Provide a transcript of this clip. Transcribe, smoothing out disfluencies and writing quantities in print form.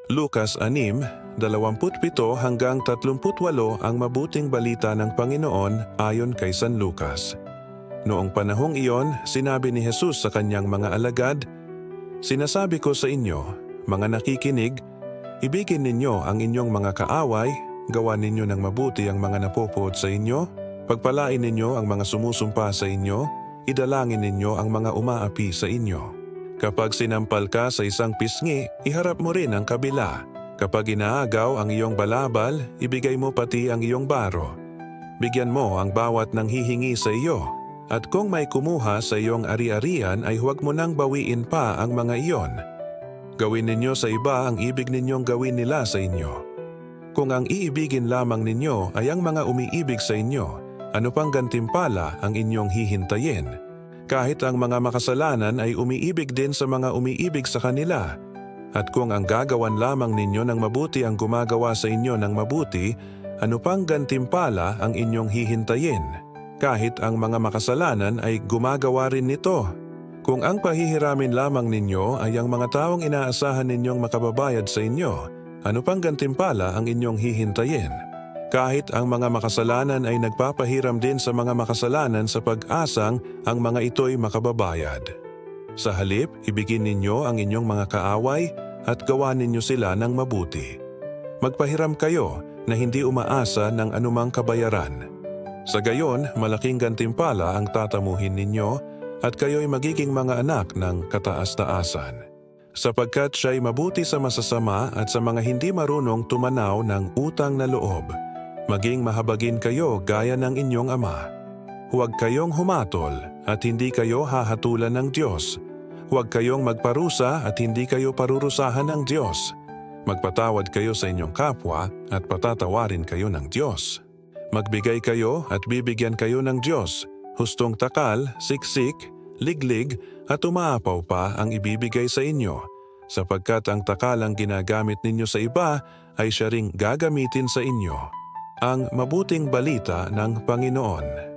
Lucas 6:27 hanggang 38 ang mabuting balita ng Panginoon ayon kay San Lucas. Noong panahong iyon, sinabi ni Jesus sa kanyang mga alagad, "Sinasabi ko sa inyo, mga nakikinig, ibigin ninyo ang inyong mga kaaway, gawan ninyo ng mabuti ang mga napopood sa inyo, pagpalain ninyo ang mga sumusumpa sa inyo, idalangin ninyo ang mga umaapi sa inyo. Kapag sinampal ka sa isang pisngi, iharap mo rin ang kabila. Kapag inaagaw ang iyong balabal, ibigay mo pati ang iyong baro. Bigyan mo ang bawat nang hihingi sa iyo. At kung may kumuha sa iyong ari-arian ay huwag mo nang bawiin pa ang mga iyon. Gawin ninyo sa iba ang ibig ninyong gawin nila sa inyo. Kung ang iibigin lamang ninyo ay ang mga umiibig sa inyo, ano pang gantimpala ang inyong hihintayin? Kahit ang mga makasalanan ay umiibig din sa mga umiibig sa kanila. At kung ang gagawan lamang ninyo ng mabuti ang gumagawa sa inyo ng mabuti, ano pang gantimpala ang inyong hihintayin? Kahit ang mga makasalanan ay gumagawa rin nito. Kung ang pahihiramin lamang ninyo ay ang mga taong inaasahan ninyong makababayad sa inyo, ano pang gantimpala ang inyong hihintayin? Kahit ang mga makasalanan ay nagpapahiram din sa mga makasalanan sa pag-asang ang mga ito'y makababayad. Sa halip, ibigin ninyo ang inyong mga kaaway at gawan ninyo sila ng mabuti. Magpahiram kayo na hindi umaasa ng anumang kabayaran. Sa gayon, malaking gantimpala ang tatamuhin ninyo at kayo'y magiging mga anak ng kataas-taasan. Sapagkat siya'y mabuti sa masasama at sa mga hindi marunong tumanaw ng utang na loob. Maging mahabagin kayo gaya ng inyong ama. Huwag kayong humatol at hindi kayo hahatulan ng Diyos. Huwag kayong magparusa at hindi kayo parurusahan ng Diyos. Magpatawad kayo sa inyong kapwa at patatawarin kayo ng Diyos. Magbigay kayo at bibigyan kayo ng Diyos. Hustong takal, siksik, liglig at umaapaw pa ang ibibigay sa inyo. Sapagkat ang takalang ginagamit ninyo sa iba ay siya ring gagamitin sa inyo. Ang mabuting balita ng Panginoon.